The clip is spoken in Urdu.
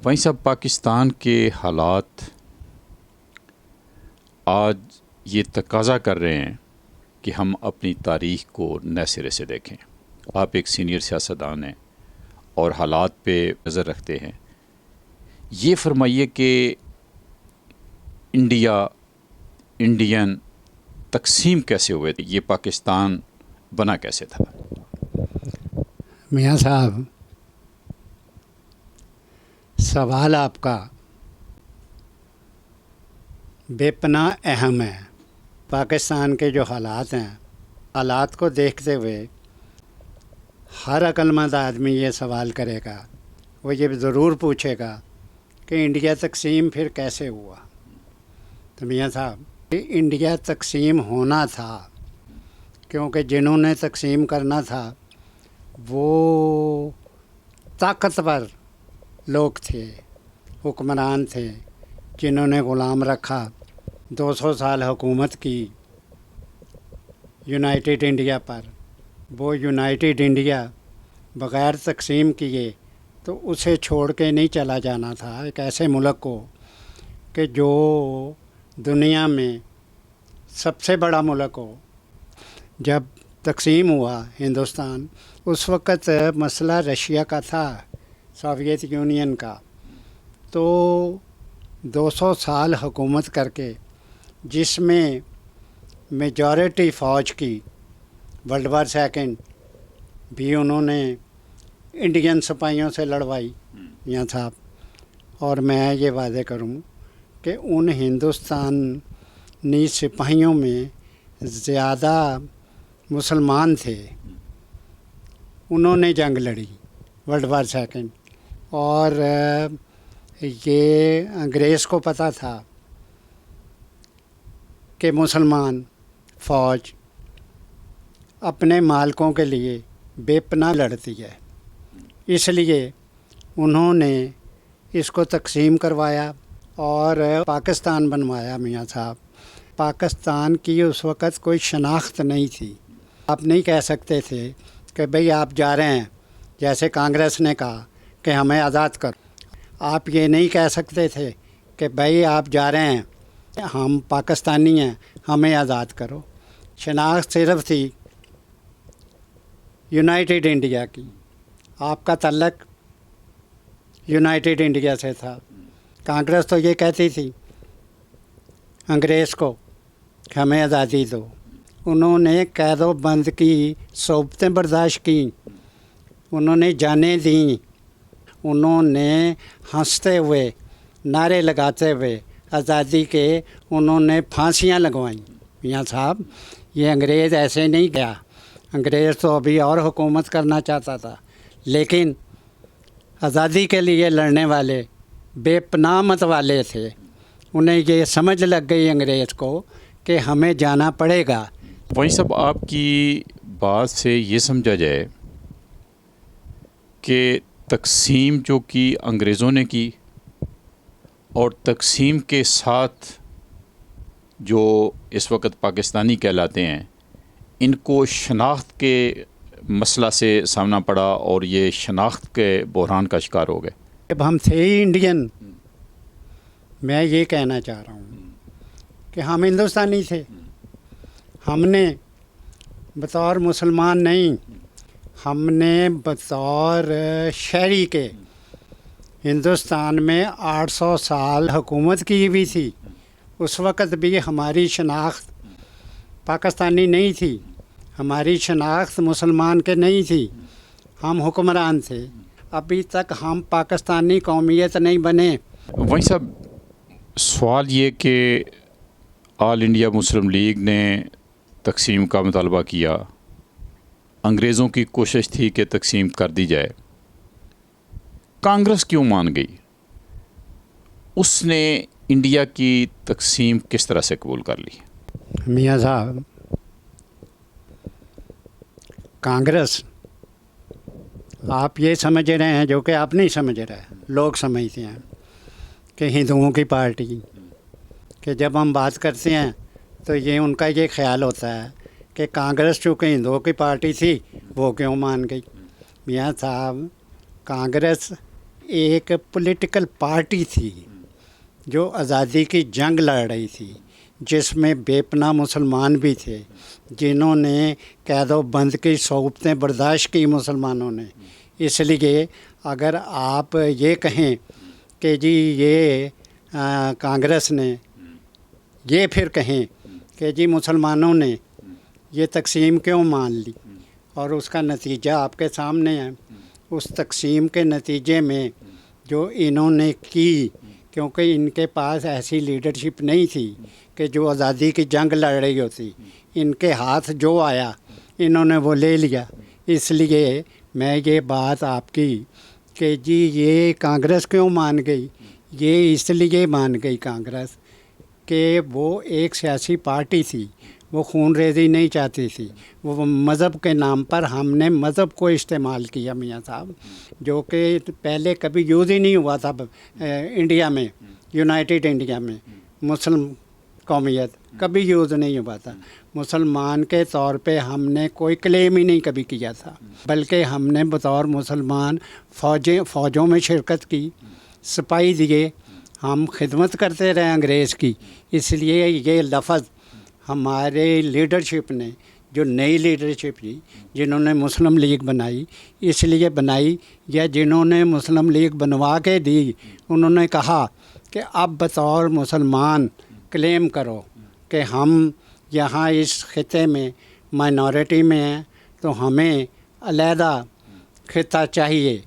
وہیں صاحب پاکستان کے حالات آج یہ تقاضا کر رہے ہیں کہ ہم اپنی تاریخ کو نئے سرے سے دیکھیں. آپ ایک سینئر سیاستدان ہیں اور حالات پہ نظر رکھتے ہیں. یہ فرمائیے کہ انڈین تقسیم کیسے ہوئے تھے؟ یہ پاکستان بنا کیسے تھا؟ میاں صاحب، سوال آپ کا بے پناہ اہم ہے. پاکستان کے جو حالات ہیں، حالات کو دیکھتے ہوئے ہر عقلمند آدمی یہ سوال کرے گا، وہ یہ ضرور پوچھے گا کہ انڈیا تقسیم پھر کیسے ہوا. تو میاں صاحب، انڈیا تقسیم ہونا تھا کیونکہ جنہوں نے تقسیم کرنا تھا وہ طاقتور لوگ تھے، حکمران تھے، جنہوں نے غلام رکھا، 200 سال حکومت کی یونائٹڈ انڈیا پر. وہ یونائٹڈ انڈیا بغیر تقسیم کیے تو اسے چھوڑ کے نہیں چلا جانا تھا، ایک ایسے ملک کو کہ جو دنیا میں سب سے بڑا ملک ہو. جب تقسیم ہوا ہندوستان، اس وقت مسئلہ رشیا کا تھا، سوویت یونین کا. تو 200 سال حکومت کر کے، جس میں میجورٹی فوج کی ورلڈ وار سیکنڈ بھی انہوں نے انڈین سپاہیوں سے لڑوائی میاں صاحب. اور میں یہ واضح کروں کہ ان ہندوستانی سپاہیوں میں زیادہ مسلمان تھے. انہوں نے جنگ لڑی ورلڈ وار سیکنڈ. اور یہ انگریز کو پتہ تھا کہ مسلمان فوج اپنے مالکوں کے لیے بے پناہ لڑتی ہے، اس لیے انہوں نے اس کو تقسیم کروایا اور پاکستان بنوایا. میاں صاحب، پاکستان کی اس وقت کوئی شناخت نہیں تھی. آپ نہیں کہہ سکتے تھے کہ بھئی آپ جا رہے ہیں، جیسے کانگریس نے کہا کہ ہمیں آزاد کرو. آپ یہ نہیں کہہ سکتے تھے کہ بھئی آپ جا رہے ہیں، ہم پاکستانی ہیں، ہمیں آزاد کرو. شناخت صرف تھی یونائٹڈ انڈیا کی. آپ کا تعلق یونائٹڈ انڈیا سے تھا. کانگریس تو یہ کہتی تھی انگریز کو کہ ہمیں آزادی دو. انہوں نے قید و بند کی صعوبتیں برداشت کیں، انہوں نے جانیں دیں، انہوں نے ہنستے ہوئے، نعرے لگاتے ہوئے آزادی کے انہوں نے پھانسیاں لگوائیں. میاں صاحب، یہ انگریز ایسے نہیں گیا. انگریز تو ابھی اور حکومت کرنا چاہتا تھا، لیکن آزادی کے لیے لڑنے والے بے پناہ مت والے تھے. انہیں یہ سمجھ لگ گئی انگریز کو کہ ہمیں جانا پڑے گا. وہیں صاحب، آپ کی بات سے یہ سمجھا جائے کہ تقسیم جو کی انگریزوں نے کی، اور تقسیم کے ساتھ جو اس وقت پاکستانی کہلاتے ہیں، ان کو شناخت کے مسئلہ سے سامنا پڑا اور یہ شناخت کے بحران کا شکار ہو گئے. جب ہم تھے ہی انڈین، میں یہ کہنا چاہ رہا ہوں کہ ہم ہندوستانی تھے. ہم نے بطور مسلمان نہیں، ہم نے بطور شہری کے ہندوستان میں 800 سال حکومت کی ہوئی تھی. اس وقت بھی ہماری شناخت پاکستانی نہیں تھی، ہماری شناخت مسلمان کے نہیں تھی. ہم حکمران تھے. ابھی تک ہم پاکستانی قومیت نہیں بنے. وہیں صاحب، سوال یہ کہ آل انڈیا مسلم لیگ نے تقسیم کا مطالبہ کیا، انگریزوں کی کوشش تھی کہ تقسیم کر دی جائے، کانگریس کیوں مان گئی؟ اس نے انڈیا کی تقسیم کس طرح سے قبول کر لی؟ میاں صاحب، کانگریس آپ یہ سمجھ رہے ہیں جو کہ آپ نہیں سمجھ رہے، لوگ سمجھتے ہیں کہ ہندوؤں کی پارٹی، کہ جب ہم بات کرتے ہیں تو یہ ان کا یہ خیال ہوتا ہے کہ کانگریس چونکہ ہندوؤں کی پارٹی تھی وہ کیوں مان گئی. میاں صاحب، کانگریس ایک پولیٹیکل پارٹی تھی جو آزادی کی جنگ لڑ رہی تھی، جس میں بے پناہ مسلمان بھی تھے، جنہوں نے قید و بند کی صعوبتیں برداشت کی مسلمانوں نے. اس لیے اگر آپ یہ کہیں کہ جی یہ کانگریس نے، یہ پھر کہیں کہ جی مسلمانوں نے یہ تقسیم کیوں مان لی، اور اس کا نتیجہ آپ کے سامنے ہے. اس تقسیم کے نتیجے میں جو انہوں نے کی، کیونکہ ان کے پاس ایسی لیڈرشپ نہیں تھی کہ جو آزادی کی جنگ لڑ رہی ہوتی، ان کے ہاتھ جو آیا انہوں نے وہ لے لیا. اس لیے میں یہ بات آپ کی کہ جی یہ کانگریس کیوں مان گئی، یہ اس لیے مان گئی کانگریس کہ وہ ایک سیاسی پارٹی تھی، وہ خون ریزی نہیں چاہتی تھی. وہ مذہب کے نام پر ہم نے مذہب کو استعمال کیا میاں صاحب، جو کہ پہلے کبھی یوز ہی نہیں ہوا تھا انڈیا میں، یونائٹڈ انڈیا میں. مسلم قومیت کبھی یوز نہیں ہوا تھا. مسلمان کے طور پہ ہم نے کوئی کلیم ہی نہیں کبھی کیا تھا، بلکہ ہم نے بطور مسلمان فوجوں میں شرکت کی، سپاہی دیے، ہم خدمت کرتے رہے انگریز کی. اس لیے یہ لفظ ہمارے لیڈرشپ نے، جو نئی لیڈرشپ تھی جنہوں نے مسلم لیگ بنائی، اس لیے بنائی، یا جنہوں نے مسلم لیگ بنوا کے دی، انہوں نے کہا کہ اب بطور مسلمان کلیم کرو کہ ہم یہاں اس خطے میں مائنورٹی میں ہیں، تو ہمیں علیحدہ خطہ چاہیے.